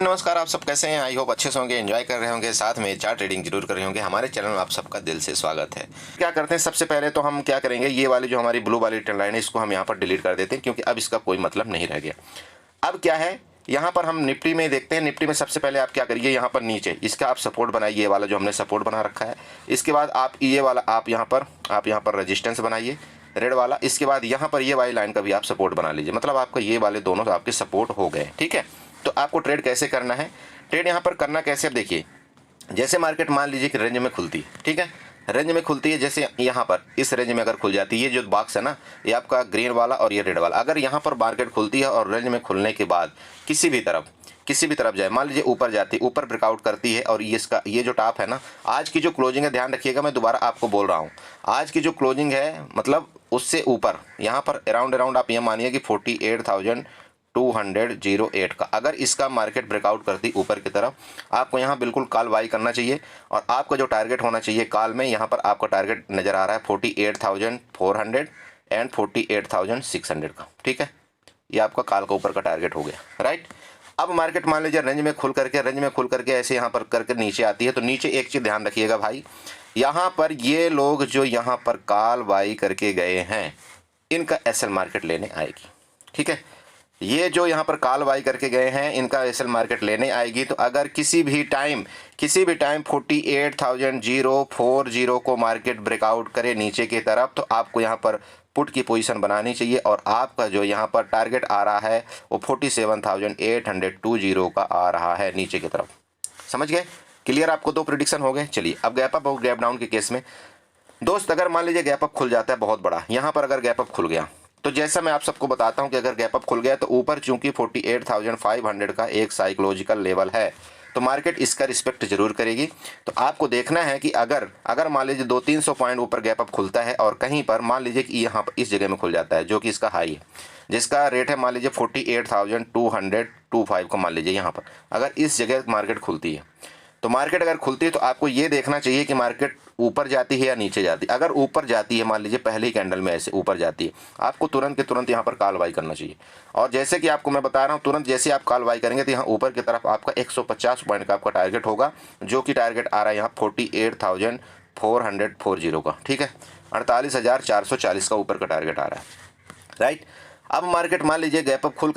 नमस्कार, आप सब कैसे हैं? आई होप अच्छे से होंगे, एंजॉय कर रहे होंगे, साथ में चार्ट ट्रेडिंग जरूर कर रहे होंगे। हमारे चैनल में आप सबका दिल से स्वागत है। क्या करते हैं, सबसे पहले तो हम क्या करेंगे, ये वाली जो हमारी ब्लू वाली ट्रेंड लाइन है इसको हम यहाँ पर डिलीट कर देते हैं, क्योंकि अब इसका कोई मतलब नहीं रह गया। अब क्या है, यहाँ पर हम निफ्टी में देखते हैं। निफ्टी में सबसे पहले आप क्या करिए, यहाँ पर नीचे इसका आप सपोर्ट बनाइए, ये वाला जो हमने सपोर्ट बना रखा है। इसके बाद आप ये वाला आप यहाँ पर रजिस्टेंस बनाइए, रेड वाला। इसके बाद यहाँ पर ये वाली लाइन का भी आप सपोर्ट बना लीजिए, मतलब आपका ये वाले दोनों आपके सपोर्ट हो गए। ठीक है, तो आपको ट्रेड कैसे करना है, ट्रेड यहाँ पर करना कैसे, अब देखिए, जैसे मार्केट मान लीजिए कि रेंज में खुलती है, ठीक है, रेंज में खुलती है, जैसे यहाँ पर इस रेंज में अगर खुल जाती है, ये जो बॉक्स है ना, ये आपका ग्रीन वाला और ये रेड वाला, अगर यहाँ पर मार्केट खुलती है और रेंज में खुलने के बाद किसी भी तरफ जाए, मान लीजिए ऊपर जाती है, ऊपर ब्रेकआउट करती है, और ये जो टॉप है ना, आज की जो क्लोजिंग है, ध्यान रखिएगा, मैं दोबारा आपको बोल रहा हूँ, आज की जो क्लोजिंग है मतलब उससे ऊपर यहाँ पर अराउंड आप ये मानिए कि 48,208 का, अगर इसका मार्केट ब्रेकआउट करती ऊपर की तरफ, आपको यहाँ बिल्कुल कॉल बाई करना चाहिए। और आपका जो टारगेट होना चाहिए कॉल में, यहाँ पर आपका टारगेट नज़र आ रहा है 48,400 एंड 48,600 का। ठीक है, ये आपका कॉल का ऊपर का टारगेट हो गया, राइट। अब मार्केट मान लीजिए रेंज में खुल करके ऐसे यहाँ पर करके नीचे आती है, तो नीचे एक चीज़ ध्यान रखिएगा भाई, यहाँ पर ये लोग जो यहाँ पर कॉल बाई करके गए हैं, इनका एसएल मार्केट लेने आएगी। ठीक है, ये जो यहाँ पर कॉल बाई करके गए हैं, इनका एसएल मार्केट लेने आएगी। तो अगर किसी भी टाइम 48,040 को मार्केट ब्रेकआउट करे नीचे की तरफ, तो आपको यहाँ पर पुट की पोजीशन बनानी चाहिए, और आपका जो यहाँ पर टारगेट आ रहा है वो 47,820 का आ रहा है नीचे की तरफ। समझ गए? क्लियर? आपको दो प्रिडिक्शन हो गए। चलिए, अब गैप अप और गैप डाउन के केस में दोस्त, अगर मान लीजिए गैप अप खुल जाता है बहुत बड़ा, यहाँ पर अगर गैप अप खुल गया, तो जैसा मैं आप सबको बताता हूं कि अगर गैप अप खुल गया तो ऊपर चूंकि 48,500 का एक साइकोलॉजिकल लेवल है, तो मार्केट इसका रिस्पेक्ट जरूर करेगी। तो आपको देखना है कि अगर मान लीजिए 200-300 पॉइंट ऊपर गैप अप खुलता है, और कहीं पर मान लीजिए कि यहाँ पर इस जगह में खुल जाता है, जो कि इसका हाई है, जिसका रेट है मान लीजिए 48,225 को, मान लीजिए यहाँ पर अगर इस जगह मार्केट खुलती है, तो मार्केट अगर खुलती है तो आपको ये देखना चाहिए कि मार्केट ऊपर जाती है या नीचे जाती है। अगर ऊपर जाती है, मान लीजिए पहले ही कैंडल में ऐसे ऊपर जाती है, आपको तुरंत के तुरंत यहाँ पर कॉल बाई करना चाहिए। और जैसे कि आपको मैं बता रहा हूँ, तुरंत जैसे आप कॉल बाई करेंगे तो यहाँ ऊपर की तरफ आपका 150 पॉइंट का आपका टारगेट होगा, जो कि टारगेट आ रहा है यहाँ 48,440 का। ठीक है, 48,440 का ऊपर का टारगेट आ रहा है, राइट। अब मार्केट मान लीजिए गैप अप खुल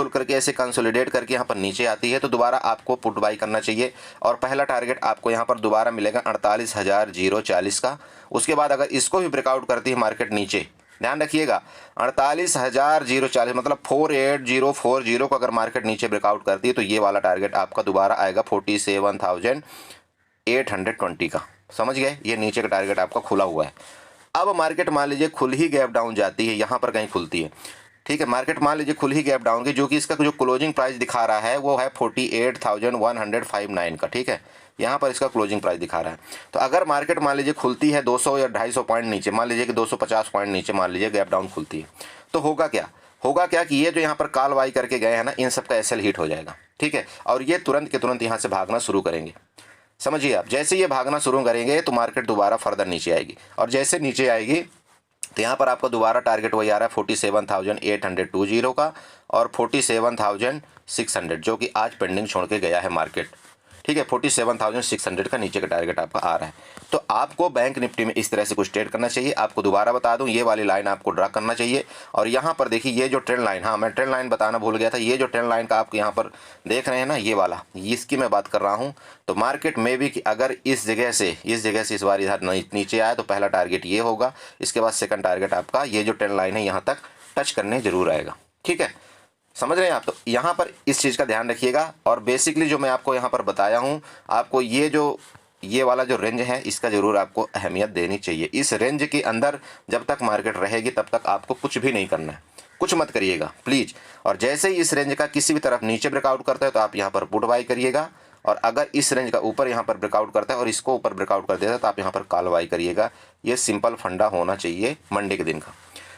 करके ऐसे कंसोलिडेट करके यहाँ पर नीचे आती है, तो दोबारा आपको पुट बाई करना चाहिए, और पहला टारगेट आपको यहाँ पर दोबारा मिलेगा 48,040 का। उसके बाद अगर इसको भी ब्रेकआउट करती है मार्केट नीचे, ध्यान रखिएगा, 48,040 मतलब 48,040 को अगर मार्केट नीचे ब्रेकआउट करती है, तो ये वाला टारगेट आपका दोबारा आएगा 47,820 का। समझ गए? ये नीचे का टारगेट आपका खुला हुआ है। अब मार्केट मान लीजिए खुल ही गैप डाउन जाती है, यहाँ पर कहीं खुलती है, ठीक है, मार्केट मान लीजिए खुल ही गैप डाउन की, जो कि इसका जो क्लोजिंग प्राइस दिखा रहा है वो है 48,159 का। ठीक है, यहाँ पर इसका क्लोजिंग प्राइस दिखा रहा है। तो अगर मार्केट मान लीजिए खुलती है 200 या 250 पॉइंट नीचे, मान लीजिए कि 250 पॉइंट नीचे मान लीजिए गैप डाउन खुलती है, तो होगा क्या कि ये जो यहाँ पर कॉल बाई करके गए हैं ना, इन सब का एसएल हिट हो जाएगा। ठीक है, और ये तुरंत के तुरंत यहाँ से भागना शुरू करेंगे। समझिए आप, जैसे ये भागना शुरू करेंगे तो मार्केट दोबारा फर्दर नीचे आएगी, और जैसे नीचे आएगी तो यहाँ पर आपका दोबारा टारगेट वही आ रहा है 47,820 का, और 47,600 जो कि आज पेंडिंग छोड़ के गया है मार्केट। ठीक है, 47,600 का नीचे का टारगेट आपका आ रहा है। तो आपको बैंक निफ्टी में इस तरह से कुछ ट्रेड करना चाहिए। आपको दोबारा बता दूं, ये वाली लाइन आपको ड्रा करना चाहिए, और यहाँ पर देखिए ये जो ट्रेंड लाइन, हाँ मैं ट्रेंड लाइन बताना भूल गया था, ये जो ट्रेंड लाइन का आप यहाँ पर देख रहे हैं ना, ये वाला, इसकी मैं बात कर रहा हूँ। तो मार्केट में भी कि अगर इस जगह से इस बार इधर नीचे आया, तो पहला टारगेट ये होगा, इसके बाद सेकंड टारगेट आपका ये जो ट्रेंड लाइन है यहाँ तक टच करने जरूर आएगा। ठीक है, समझ रहे हैं आप? तो यहाँ पर इस चीज़ का ध्यान रखिएगा। और बेसिकली जो मैं आपको यहाँ पर बताया हूँ, आपको ये वाला जो रेंज है इसका ज़रूर आपको अहमियत देनी चाहिए। इस रेंज के अंदर जब तक मार्केट रहेगी तब तक आपको कुछ भी नहीं करना है, कुछ मत करिएगा प्लीज़। और जैसे ही इस रेंज का किसी भी तरफ नीचे ब्रेकआउट करता है तो आप यहाँ पर पुट बाई करिएगा, और अगर इस रेंज का ऊपर यहाँ पर ब्रेकआउट करता है और इसको ऊपर ब्रेकआउट कर देता है तो आप यहाँ पर कॉल बाई करिएगा। ये सिंपल फंडा होना चाहिए मंडे के दिन का।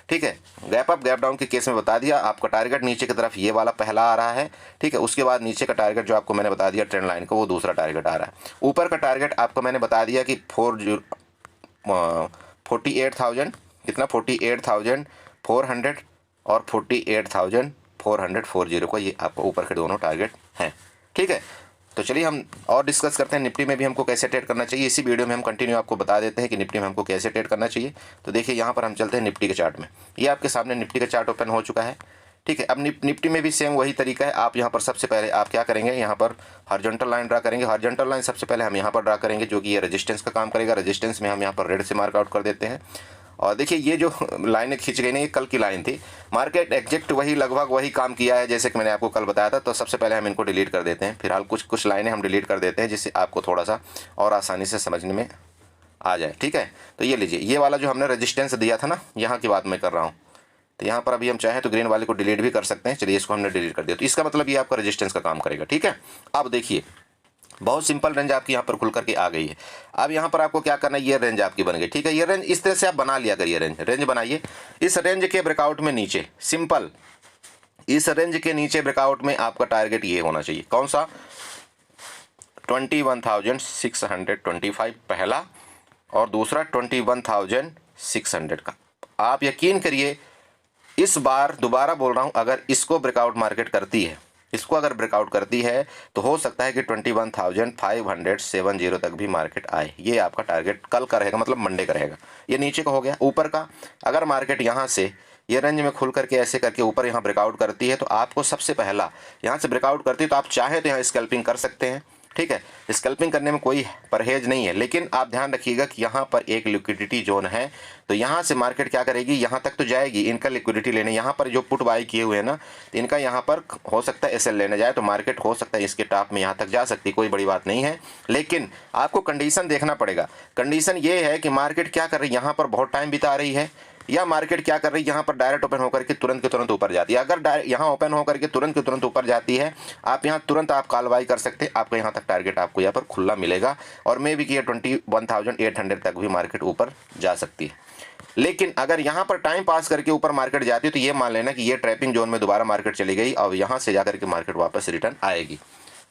ठीक है, गैप अप गैप डाउन के केस में बता दिया, आपका टारगेट नीचे की तरफ ये वाला पहला आ रहा है। ठीक है, उसके बाद नीचे का टारगेट जो आपको मैंने बता दिया ट्रेंड लाइन का, वो दूसरा टारगेट आ रहा है। ऊपर का टारगेट आपको मैंने बता दिया कि 48,000 कितना, 48,400 और 48,440 का, ये आपको ऊपर के दोनों टारगेट हैं। ठीक है, तो चलिए हम और डिस्कस करते हैं निफ्टी में भी हमको कैसे ट्रेड करना चाहिए। इसी वीडियो में हम कंटिन्यू आपको बता देते हैं कि निफ्टी में हमको कैसे ट्रेड करना चाहिए। तो देखिए यहाँ पर हम चलते हैं निफ्टी के चार्ट में। ये आपके सामने निफ्टी का चार्ट ओपन हो चुका है। ठीक है, अब निफ्टी में भी सेम वही तरीका है। आप यहाँ पर सबसे पहले आप क्या करेंगे, यहाँ पर हॉरिजॉन्टल लाइन ड्रा करेंगे। हॉरिजॉन्टल लाइन सबसे पहले हम यहाँ पर ड्रा करेंगे, जो कि ये रेजिस्टेंस का काम करेगा। रेजिस्टेंस में हम यहाँ पर रेड से मार्क आउट कर देते हैं। और देखिए ये जो लाइनें खींच गई ना, ये कल की लाइन थी। मार्केट एग्जैक्ट वही लगभग वही काम किया है जैसे कि मैंने आपको कल बताया था। तो सबसे पहले हम इनको डिलीट कर देते हैं। फिलहाल कुछ लाइनें हम डिलीट कर देते हैं, जिससे आपको थोड़ा सा और आसानी से समझने में आ जाए। ठीक है, तो ये लीजिए, ये वाला जो हमने रेजिस्टेंस दिया था ना, यहाँ की बात मैं कर रहा हूँ। तो यहाँ पर अभी हम चाहें तो ग्रीन वाले को डिलीट भी कर सकते हैं। चलिए इसको हमने डिलीट कर दिया। तो इसका मतलब ये आपका रेजिस्टेंस का काम करेगा। ठीक है, अब देखिए बहुत सिंपल रेंज आपकी यहाँ पर खुल करके आ गई है। अब यहाँ पर आपको क्या करना है, ये रेंज आपकी बन गई। ठीक है, ये रेंज इस तरह से आप बना लिया करिए। रेंज बनाइए। इस रेंज के ब्रेकआउट में नीचे सिंपल, इस रेंज के नीचे ब्रेकआउट में आपका टारगेट ये होना चाहिए। कौन सा? 21,625 पहला, और दूसरा 21,600 का। आप यकीन करिए, इस बार दोबारा बोल रहा हूं, अगर इसको ब्रेकआउट मार्केट करती है, इसको अगर ब्रेकआउट करती है, तो हो सकता है कि 21,570 तक भी मार्केट आए। ये आपका टारगेट कल का रहेगा, मतलब मंडे का रहेगा। ये नीचे का हो गया। ऊपर का अगर मार्केट यहाँ से ये रेंज में खुल करके ऐसे करके ऊपर यहाँ ब्रेकआउट करती है, तो आपको सबसे पहला यहाँ से ब्रेकआउट करती है, तो आप चाहे तो यहाँ स्कैल्पिंग कर सकते हैं। ठीक है, स्कैल्पिंग करने में कोई परहेज नहीं है, लेकिन आप ध्यान रखिएगा कि यहाँ पर एक लिक्विडिटी जोन है। तो यहाँ से मार्केट क्या करेगी, यहाँ तक तो जाएगी इनका लिक्विडिटी लेने। यहाँ पर जो पुट बाई किए हुए हैं ना, तो इनका यहाँ पर हो सकता है एसएल लेने जाए, तो मार्केट हो सकता है इसके टॉप में यहाँ तक जा सकती है। कोई बड़ी बात नहीं है, लेकिन आपको कंडीशन देखना पड़ेगा। कंडीशन ये है कि मार्केट क्या कर रही है, यहाँ पर बहुत टाइम बिता रही है, या मार्केट क्या कर रही है, यहाँ पर डायरेक्ट ओपन होकर के तुरंत के तुरंत ऊपर जाती है। अगर यहाँ ओपन होकर के तुरंत के तुरंत ऊपर जाती है, आप यहाँ तुरंत आप कॉल बाई कर सकते हैं। आपको यहाँ तक टारगेट आपको यहाँ पर खुला मिलेगा, और मे भी कि 21,800 तक भी मार्केट ऊपर जा सकती है। लेकिन अगर यहाँ पर टाइम पास करके ऊपर मार्केट जाती है, तो ये मान लेना कि ये ट्रैपिंग जोन में दोबारा मार्केट चली गई और यहाँ से जाकर के मार्केट वापस रिटर्न आएगी।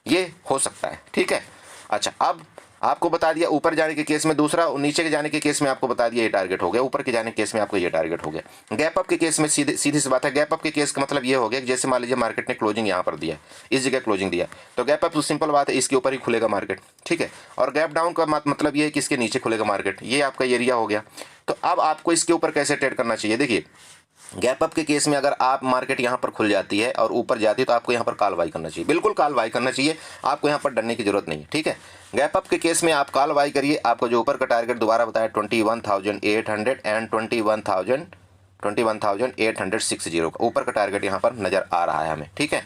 ये हो सकता है। ठीक है, अच्छा, अब आपको बता दिया ऊपर जाने के केस में दूसरा, नीचे के जाने के केस में आपको बता दिया ये टारगेट हो गया। ऊपर के जाने के केस में आपको ये टारगेट हो गया। गैप अप के केस में सीधी सी बात है। गैप अप के केस का मतलब ये हो गया कि जैसे मान लीजिए मार्केट ने क्लोजिंग यहाँ पर दिया, इस जगह क्लोजिंग दिया, तो गैप अप तो सिंपल बात है, इसके ऊपर ही खुलेगा मार्केट। ठीक है, और गैप डाउन का मतलब ये है कि इसके नीचे खुलेगा मार्केट। ये आपका एरिया हो गया। तो अब आपको इसके ऊपर कैसे ट्रेड करना चाहिए, देखिए गैप अप के केस में अगर आप मार्केट यहाँ पर खुल जाती है और ऊपर जाती है, तो आपको यहाँ पर कॉल बाई करना चाहिए। बिल्कुल कॉल बाई करना चाहिए, आपको यहाँ पर डरने की जरूरत नहीं है। ठीक है, गैप अप के केस में आप कॉल बाई करिए। आपको जो ऊपर का टारगेट दोबारा बताया 21,800 एंड 21,860 का ऊपर का टारगेट यहाँ पर नजर आ रहा है हमें। ठीक है,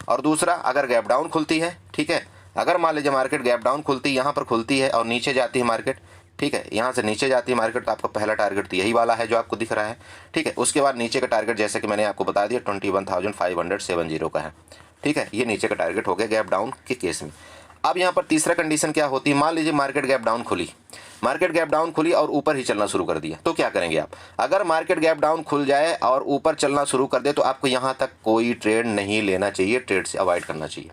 और दूसरा अगर गैप डाउन खुलती है, ठीक है, अगर मान लीजिए मार्केट गैप डाउन खुलती है, यहाँ पर खुलती है और नीचे जाती है मार्केट, ठीक है, यहाँ से नीचे जाती है मार्केट, तो आपका पहला टारगेट तो यही वाला है जो आपको दिख रहा है। ठीक है, उसके बाद नीचे का टारगेट जैसे कि मैंने आपको बता दिया 21,570 का है। ठीक है, ये नीचे का टारगेट हो गया गैप डाउन के केस में। अब यहाँ पर तीसरा कंडीशन क्या होती है, मान लीजिए मार्केट गैप डाउन खुली, मार्केट गैप डाउन खुली और ऊपर ही चलना शुरू कर दिया, तो क्या करेंगे आप? अगर मार्केट गैप डाउन खुल जाए और ऊपर चलना शुरू कर दे, तो आपको यहाँ तक कोई ट्रेड नहीं लेना चाहिए, ट्रेड से अवॉइड करना चाहिए।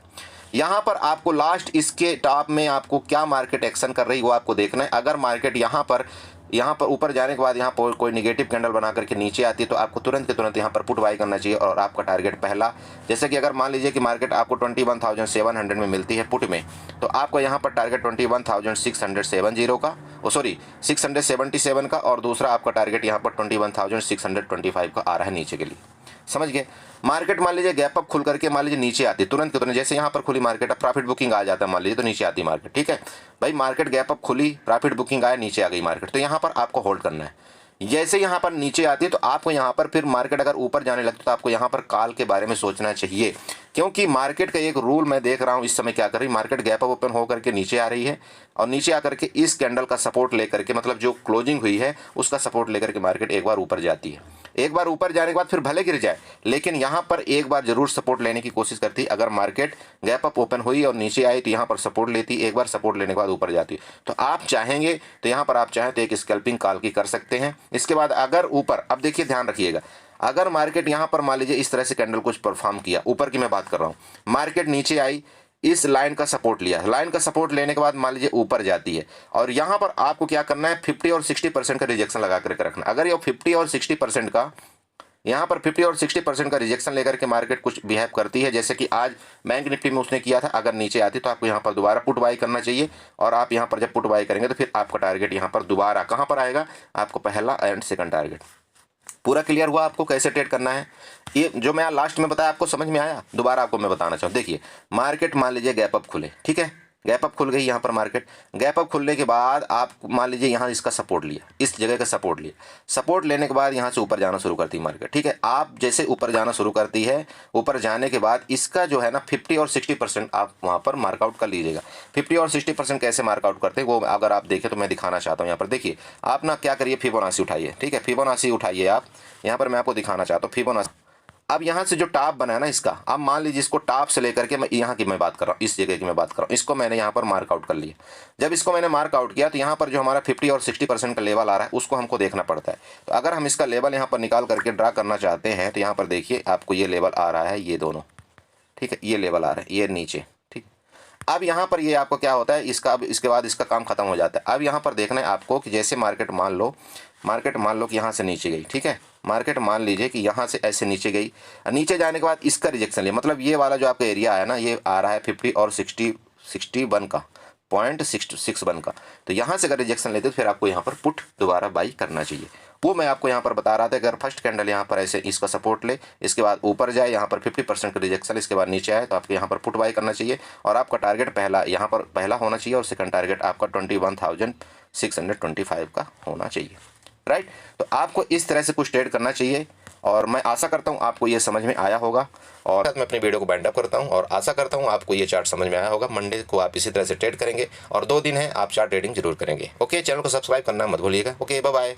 यहाँ पर आपको लास्ट इसके टॉप में आपको क्या मार्केट एक्शन कर रही है वो आपको देखना है। अगर मार्केट यहाँ पर ऊपर जाने के बाद यहाँ पर कोई निगेटिव कैंडल बना करके नीचे आती है, तो आपको तुरंत के तुरंत यहाँ पर पुट बाई करना चाहिए। और आपका टारगेट पहला, जैसे कि अगर मान लीजिए कि मार्केट आपको 21,700 में मिलती है पुट में, तो आपको यहाँ पर टारगेट 21,670 का, 677 का, और दूसरा आपका टारगेट यहाँ पर 21,625 का आ रहा है नीचे के लिए। समझ गए? मार्केट मान लीजिए गैप अप खुल करके मान लीजिए नीचे आती तुरंत के तुरंत, जैसे यहाँ पर खुली मार्केट, अब प्रॉफिट बुकिंग आ जाता है मान लीजिए, तो नीचे आती मार्केट। ठीक है भाई, मार्केट गैप अप खुली, प्रॉफिट बुकिंग आया, नीचे आ गई मार्केट, तो यहाँ पर आपको होल्ड करना है। जैसे यहाँ पर नीचे आती है, तो आपको यहाँ पर फिर मार्केट अगर ऊपर जाने लगती है, तो आपको यहाँ पर कॉल के बारे में सोचना चाहिए। क्योंकि मार्केट का एक रूल मैं देख रहा हूँ इस समय क्या कर रही है, मार्केट गैप अप ओपन होकर के नीचे आ रही है, और नीचे आकर के इस कैंडल का सपोर्ट लेकर के, मतलब जो क्लोजिंग हुई है उसका सपोर्ट लेकर के मार्केट एक बार ऊपर जाती है। एक बार ऊपर जाने के बाद फिर भले गिर जाए, लेकिन यहाँ पर एक बार जरूर सपोर्ट लेने की कोशिश करती है। अगर मार्केट गैप अप ओपन हुई और नीचे आई, तो यहाँ पर सपोर्ट लेती, एक बार सपोर्ट लेने के बाद ऊपर जाती। तो आप चाहेंगे तो यहाँ पर आप चाहें तो एक स्कैल्पिंग कॉल की कर सकते हैं। इसके बाद अगर ऊपर, अब देखिए ध्यान रखिएगा, अगर मार्केट यहाँ पर मान लीजिए इस तरह से कैंडल कुछ परफॉर्म किया, ऊपर की मैं बात कर रहा हूँ, मार्केट नीचे आई, इस लाइन का सपोर्ट लिया, लाइन का सपोर्ट लेने के बाद मान लीजिए ऊपर जाती है, और यहाँ पर आपको क्या करना है, 50 और 60% का रिजेक्शन लगा करके रखना। अगर ये 50 और 60% का यहाँ पर 50 और 60% का रिजेक्शन लेकर के मार्केट कुछ बिहेव करती है, जैसे कि आज बैंक निफ्टी में उसने किया था। अगर नीचे आती तो आपको यहाँ पर दोबारा पुट बाई करना चाहिए, और आप यहाँ पर जब पुट बाई करेंगे तो फिर आपका टारगेट यहाँ पर दोबारा कहाँ पर आएगा, आपको पहला एंड सेकंड टारगेट। पूरा क्लियर हुआ आपको कैसे ट्रेड करना है? ये जो मैं लास्ट में बताया आपको समझ में आया? दोबारा आपको मैं बताना चाहूँ। देखिए मार्केट मान लीजिए गैप अप खुले, ठीक है, गैप अप खुल गई यहाँ पर मार्केट। गैप अप खुलने के बाद आप मान लीजिए यहाँ इसका सपोर्ट लिया, इस जगह का सपोर्ट लिया। सपोर्ट लेने के बाद यहाँ से ऊपर जाना शुरू करती है मार्केट, ठीक है। आप जैसे ऊपर जाना शुरू करती है, ऊपर जाने के बाद इसका जो है ना 50 और 60% आप वहाँ पर मार्कआउट कर लीजिएगा। 50 और 60% कैसे मार्कआउट करते हैं वो अगर आप देखें तो मैं दिखाना चाहता हूँ। यहाँ पर देखिए आप ना क्या करिए, फिबोनाची उठाइए, ठीक है, फिबोनाची उठाइए आप। यहाँ पर मैं आपको दिखाना चाहता हूँ फिबोनाची। अब यहाँ से जो टॉप बना है ना इसका, अब मान लीजिए इसको टॉप से लेकर के मैं यहाँ की मैं बात कर रहा हूँ, इस जगह की मैं बात कर रहा हूँ, इसको मैंने यहाँ पर मार्कआउट कर लिया। जब इसको मैंने मार्कआउट किया तो यहाँ पर जो हमारा 50 और 60% का लेवल आ रहा है उसको हमको देखना पड़ता है। तो अगर हम इसका लेवल यहाँ पर निकाल करके ड्रा करना चाहते हैं तो यहाँ पर देखिए आपको ये लेवल आ रहा है, ये दोनों, ठीक है, ये लेवल आ रहा है, ये नीचे, ठीक। अब यहाँ पर ये आपको क्या होता है, इसका अब इसके बाद इसका काम खत्म हो जाता है। अब यहाँ पर देखना है आपको कि जैसे मार्केट मान लो कि यहाँ से नीचे गई, ठीक है, मार्केट मान लीजिए कि यहाँ से ऐसे नीचे गई, नीचे जाने के बाद इसका रिजेक्शन लिया, मतलब ये वाला जो आपका एरिया है ना, ये आ रहा है 50 और 61 का, 0.61 का। तो यहाँ से अगर रिजेक्शन लेते तो फिर आपको यहाँ पर पुट दोबारा बाई करना चाहिए। वो मैं आपको यहाँ पर बता रहा था। अगर फर्स्ट कैंडल यहाँ पर ऐसे इसका सपोर्ट ले, इसके बाद ऊपर जाए, यहाँ पर 50% का रिजेक्शन, इसके बाद नीचे आए, तो आपको यहाँ पर पुट बाई करना चाहिए। और आपका टारगेट पहला यहाँ पर पहला होना चाहिए, और सेकंड टारगेट आपका 21,625 का होना चाहिए, राइट। तो आपको इस तरह से कुछ ट्रेड करना चाहिए, और मैं आशा करता हूं आपको ये समझ में आया होगा। और मैं अपनी वीडियो को बाइंड अप करता हूं और आशा करता हूं आपको ये चार्ट समझ में आया होगा। मंडे को आप इसी तरह से ट्रेड करेंगे, और 2 दिन है आप चार्ट ट्रेडिंग जरूर करेंगे। ओके, चैनल को सब्सक्राइब करना मत भूलिएगा। Okay, bye bye.